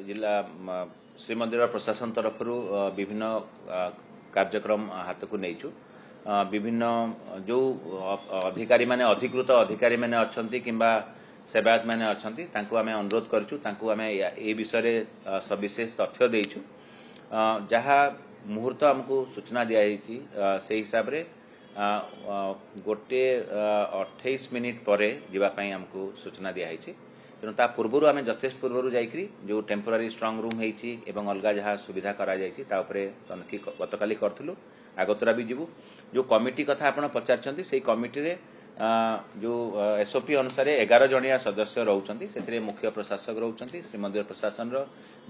जिला श्रीमंदिर प्रशासन तरफ विभिन्न कार्यक्रम हाथ को नहींचु विभिन्न जो अधिकारी माने अधिकृत अधिकारी माने अछंती किंबा सेवायत माने अछंती तांको आमे अनुरोध करछु तांको आमे ए विषय रे सविशेष तथ्य देइछु जहा मुहूर्त हमको सूचना दिया से हिसाब रे गोटे 28 मिनिट परे जीवा पई हमको सूचना दिया तेणु ता पूर्व आम यथेष्ट पूर्व जाइकरी जो टेम्पोरारी स्ट्रंग रूम होती अलग जहाँ सुविधा करा तनखी गतकाली करूँ आगतरा भी जीवु जो कमिटी कथा आप पचार से कमिटी रे जो एसओपी अनुसार 11 जणिया सदस्य रोचंती से मुख्य प्रशासक रोचंती श्रीमंदिर प्रशासन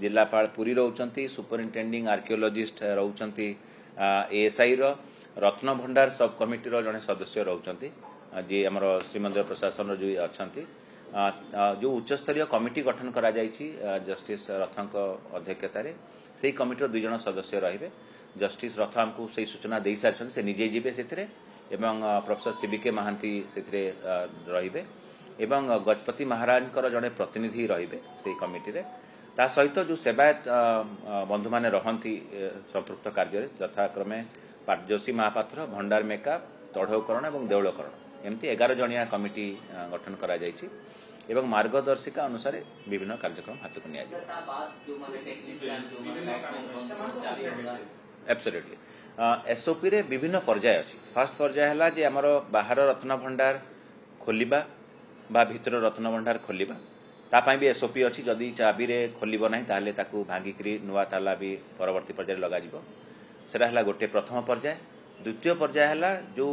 जिलापाल पुरी रोचंती सुपरिटेंडिंग आर्कियोलॉजिस्ट रोचंती एएसआई रत्न भंडार सब कमिटी जड़े सदस्य रोचंती जी आमर श्रीमंदिर प्रशासन जो अच्छी जो उच्चस्तरीय कमिटी गठन करा जस्टिस रथ अध्यक्षतार से कमिटी 2 जण सदस्य रे जस्टिस रथ आमको से सूचना दे सारी से निजे जीवे से प्रोफेसर सीबीके महांती से रे गजपति महाराज जड़े प्रतिनिधि रे से कमिटी रे ता सहित जो सेवायत बंधु माने रहंती संपृक्त कार्य यथाक्रमे जोशी महापात्र भंडार मेका तढ़ौकरण और देउलकरण एमती 11 जणिया कमिटी गठन करा जायछि एवं मार्गदर्शिका अनुसार विभिन्न कार्यक्रम हाथ को एब्सोल्युटली एसओपी रे विभिन्न पर्याय अछि फर्स्ट पर्याय हला जे हमर बाहर रत्न भंडार खोलिबा बा भीतर रत्न भंडार खोलिबा ता पई भी एसओपी अछि जदी चाबी रे खोलिबो नाही ताले ताकू भांगिकरी नुवा ताला भी परवर्ती पर्याय लगा जिवो सेरा हला गोटे प्रथम पर्याय द्वितीय पर्याय हला जो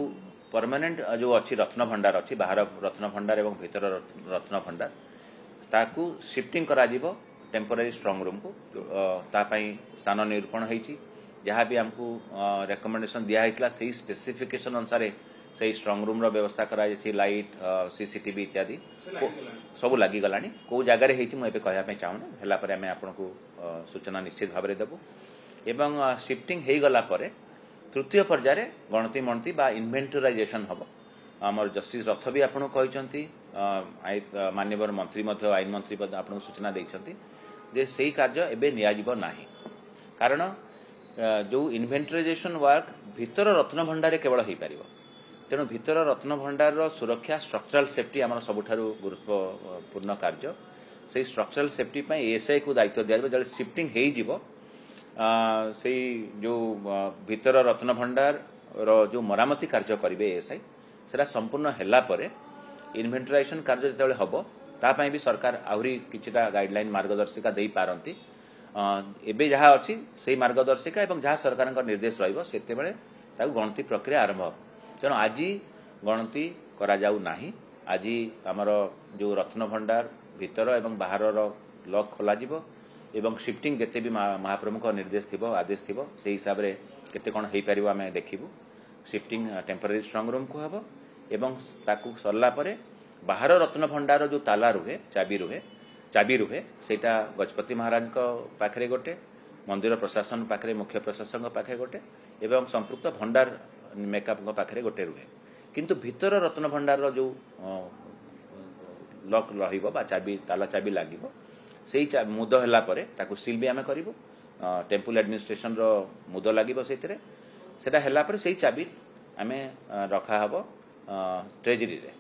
परमानेंट जो अच्छी रत्न भंडार अच्छी बाहर रत्न भंडार एवं भीतर रत्न भंडार ताकू शिफ्टिंग करा जिवो टेम्पोरारी स्ट्रंग रूम को तापाई स्थान निरूपण होती जहाँ भी हमको रेकमेंडेशन दिया होता से स्पेसिफिकेशन अनुसार से स्ट्रंग रूम रो व्यवस्था करा लाइट सीसीटीवी इत्यादि सब लगी गलानी को जगार मुझे कहवाई चाहूना है आम आपको सूचना निश्चित भाव में देवु एवं शिफ्टिंग हो गला परे तृतीय पर्याय गणति मणति बा इन्वेंटराइजेशन हम आमर जस्टिस रथ भी आपको कहते माननीय मंत्री आईन मंत्री आपको सूचना देते जे से कार्य एबे नियाजिबो नाही कारण जो इन्वेंटराइजेशन वर्क भीतर रत्न भंडार केवल हो पार तेणु भीतर रत्न भंडार सुरक्षा स्ट्रक्चरल सेफ्टी आम सबुठारु गुरुत्वपूर्ण कार्य से स्ट्रक्चरल सेफ्टी एएसआई को दायित्व दिया जब शिफ्टिंग हो से जो भीतर रत्न भंडार जो मरामती कार्य करेंगे एएसआई से संपूर्ण हैला परे इन्वेंटराइजेशन कार्य जो हम तापाई भी सरकार आहरी किछिटा गाइडलाइन मार्गदर्शिका दे पारंती एबे जहाँ अच्छी से मार्गदर्शिका एवं जहाँ सरकार निर्देश रही गणति प्रक्रिया आरंभ हो तेणु आज गणति करा जाऊ नाही आज आमर जो रत्न भंडार भीतर एवं बाहर लॉक खोल एवं शिफ्टिंग जिते भी महाप्रभु निर्देश थी आदेश थी से हिसाब से केते कौन हो पार आम देखू शिफ्टिंग टेम्पोरारी स्ट्रंग रूम को हम एवं ताकू सरला परे बाहर रत्न भंडार जो ताला रुहे चाबी रुहे सेटा गजपति महाराज पाखे गोटे मंदिर प्रशासन पाखे मुख्य प्रशासन पाखे गोटे एवं संपृक्त भंडार मेकअप पाखे गोटे रुहे किंतु भीतर रत्न भंडार जो लॉक रहिबो चाबी ताला चाबी लागिबो से मुद है परे ताकू सील भी आम करूँ टेम्पल एडमिनिस्ट्रेशन रो मुद लगे से है चाबी आम रखा हम ट्रेजरी रे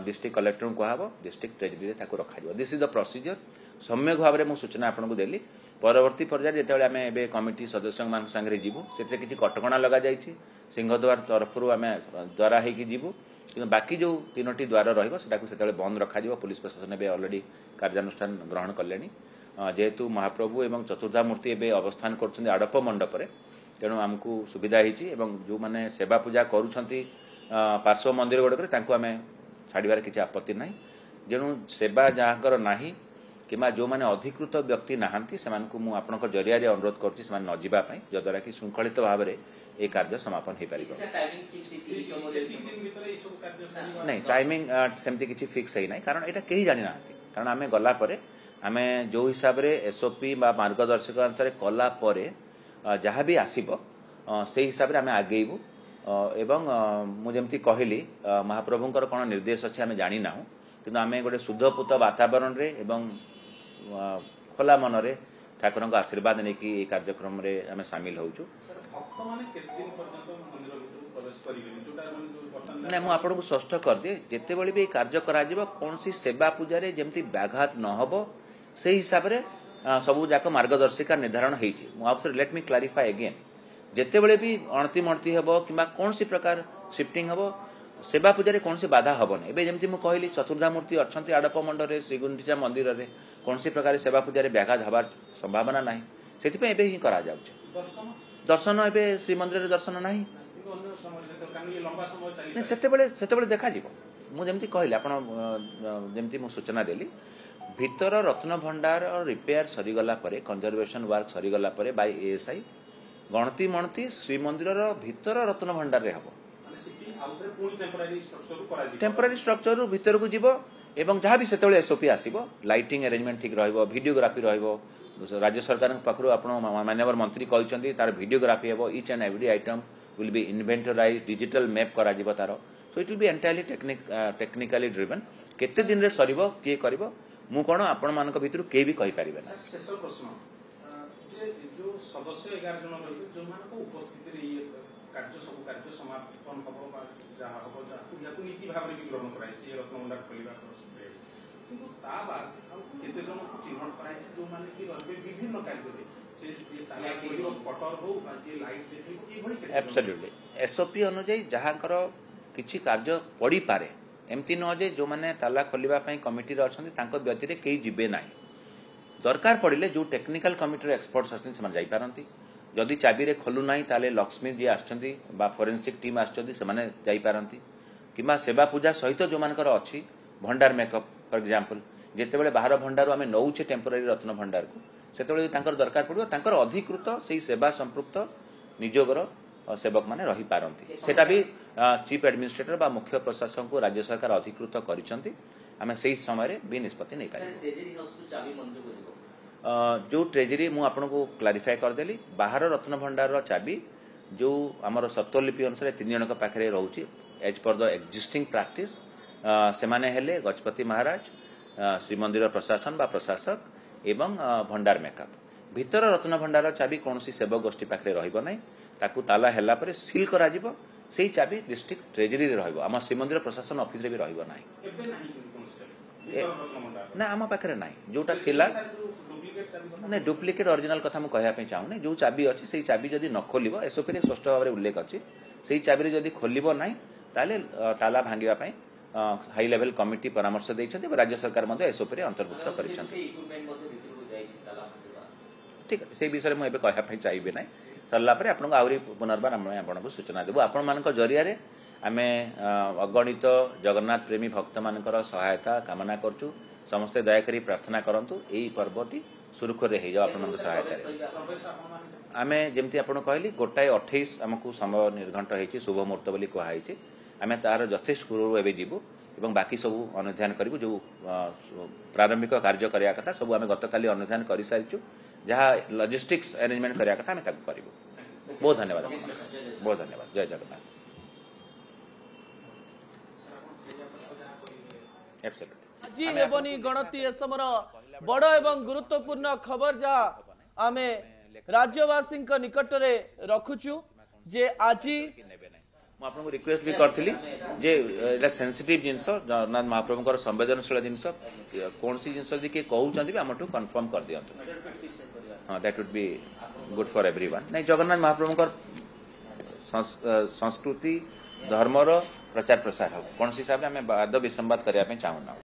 डिस्ट्रिक्ट कलेक्टर को कह डिस्ट्रिक्ट ट्रेजरी रे रखा दिस इज द प्रोसीजर सम्यक भाव में मुझे सूचना आपको देली परवर्ती पर्याय जो आम ए कमिटी सदस्य मान सांगे जीवु से किसी कटकणा लग जाइए सिंहद्वार तरफ आम द्वारा होबू कि बाकी जो 3टी द्वार रही बंद रखा पुलिस प्रशासन ए अलरेडी कार्यानुष्ठान ग्रहण कले जेहेतु महाप्रभु एवं चतुर्धा मूर्ति एवं अवस्थान कर आड़प मंडप तेणु आमको सुविधा होती जो मैंने सेवा पूजा करुँच पार्श्व मंदिर गुड़क आम छाड़बार किसी आपत्ति ना जेणु सेवा जहाँकर ना कि जो मैंने अधिकृत व्यक्ति नहांती से आपन जरिया अनुरोध करुँच न जावाई जद्वारा कि श्रृंखलित भाव में ये कार्य समापन हो पार नहीं टाइमिंग सेमती किसी फिक्स है ना कारण यहाँ कहीं जानी ना कारण आम गला आम जो हिसाब से एसओपी मार्गदर्शक अनुसार कला जहाँ भी आसब से हिसाब से आम आगेबू एवं मुझे कहली महाप्रभुंर कौन निर्देश अच्छे आम जानी ना कि आम गोटे शुद्धपूत वातावरण रे एवं खोला मनरे ठाकुर आशीर्वाद नहीं कि कार्यक्रम रे आम सामिल होचु ना मुझे आपको स्पष्ट कर दिए जिते बड़ी भी कार्य करा कौन सी सेवा पूजा रे जमती व्याघात न हो से हिसाब से सबू जाक मार्गदर्शिका निर्धारण होती लेट मी क्लारिफाई अगेन जिते बड़े भी अणति मणति हम कि कौन सी प्रकार शिफ्टिंग हम सेवा पूजा रे कौन सी बाधा हेनी एवं जमी मुझे कहली चतुर्धामूर्ति अच्छा आड़प मंडल श्री गुंडीचा मंदिर में कौन सी प्रकार सेवा पूजा रे व्याघात हबार संभावना ना से ही करा दर्शन एवं श्रीमंदिर दर्शन ना से देखा मुझे कहली आपमती सूचना देली भीतर रत्न भंडार और रिपेयर सरीगला कंजर्वेशन वर्क सरीगला बाय एएसआई गणति मणति श्रीमंदिर भीतर रत्न भंडार रे हम टेम्पोरारी स्ट्रक्चर भीतर को जीव एवं जहाँ भी से एसओपी आसो लाइटिंग अरेंजमेंट ठीक भिडियोग्राफी राज्य सरकार पाखु माननीय मंत्री कहते तार videography um each and every item will be inventorise digital map करा तार so it will be entirely technically driven केते दिन रे सरीबो किए करिवो मु कोन आपण मानक भितरु के भी कहि परिबे ना शेष प्रश्न जो सदस्य 11 जन रहिबे जो मानक उपस्थिति रे कार्य सब कार्य समापन हबो बा जहा हबो याकु नीति भाव रे ग्रहण कराई छै रत्न भंडार खोलिबा किंतु ता बाद केते जन को चिन्हट कराई छै जो माने कि रहबे विभिन्न कार्य रे से जे ताला कोइरो कटर हो बा जे लाइट देखै ई भली केते एब्सोल्युटली एसओपी अनुଯାयी जहांकर किछि कार्य पड़ी पारे एमती न जे जो माने ताला खोलिबा पई कमिटी रे अछंती तांको व्यतिरे केही जिबे नाही दरकार पड़िले जो टेक्निकल कमिटी रे एक्सपर्ट्स अछंती समान जाई पारंती जदि चाबी रे खोलु नाही ताले लक्ष्मी जी आछंती बा फोरेंसिक टीम आछंती समान जाई पारंती किबा सेवा पूजा सहित जो मानकर अछि भंडार मेकअप फॉर एग्जांपल जेते बेले बाहर भंडार आमे नौचे टेम्पोरारी रत्न भंडार को सेते तांकर दरकार पड़िबो तांकर अधिकृत सेही सेवा संपृक्त निजोगर सेवक माने रही पारंती सेटा भी चीफ एडमिनिस्ट्रेटर बा मुख्य प्रशासक को राज्य सरकार अधिकृत करिसंती आमे सेही समय रे भी निष्पत्ति नै पारे जो ट्रेजरी मु आपनको क्लारिफाई कर देली बाहर रत्न भंडार रो चाबी जो हमर सत्वलिपि अनुसार 3 जनक पाखरे रहउची as per the existing practice से माने हेले गजपति महाराज श्रीमंदिर प्रशासन बा प्रशासक एवं भंडार मेकअप भीतर रत्न भंडार चाबी कौन सी सेवक गोष्ठी पाखरे रहइबो नै ताकू ताला हेला परे सील करा जिवो सेही चाबी डिस्ट्रिक्ट ट्रेजरी रे रहइबो आम श्रीमंदिर प्रशासन ऑफिस रे भी रहइबो नै ना आम पाखरे नै जोटा थिला ना डुप्लिकेट ओरिजिनल कथा मु कहया पे चाहू नै जो चाबी अछि सेही चाबी जदी न खोलिबो एसओपी रे स्पष्ट भाव रे उल्लेख अछि सेही चाबी रे जदी खोलिबो नै ताले ताला भांगिबा पई हाई लेवल कमिटी परामर्श दैछथि राज्य सरकार मध्ये एसओपी रे अंतर्भुक्त करिछथि ठीक है से विषय में एबे कहया पे चाहिबे नै सरला परे आपन आउरी पुनर्बार आपन सूचना देबो आपन मानक जरिया रे आमे अगणित जगन्नाथ प्रेमी भक्त मानकर सहायता कामना करछु समस्त दयाकरी प्रार्थना करंतु एई पर्वटी सुरखुर रे हे जाओ आपन सहायता रे आमे जेमति आपन कहली गोटाए 28 हमकु समय निर्घंट हेछि शुभ मुहूर्त बोली कहै छि आमे तार यथेष्ट पूर्व एबे जीवु एवं बाकी सब अनुध्यान करिवु जो प्रारंभिक कार्य करिया कथा सब आमे गतकाली अनुध्यान करि सारिछु जहाँ लॉजिस्टिक्स अरेंजमेंट करिया कथा आमे ताकु करिवु बहुत धन्यवाद जय जगन्नाथ जी हेबनी गणति ए समर बड़ एवं गुरुत्वपूर्ण खबर जहाँ आमे राज्यवासी निकट रे रखुछु जे आजी मु आपको रिक्वेस्ट भी करथिली जे एला सेंसिटिव जिंस जगन्नाथ महाप्रभुकर संवेदनशील जिंस कौन सी जिंस जे के कहउचंदी भी हमटू कंफर्म कर दियंतु हां that would be good for everyone नहीं जगन्नाथ महाप्रभुकर संस्कृति धर्मर प्रचार प्रसार हो कौन सी हिसाब से आम वाद विसंवाद करने चाहूना।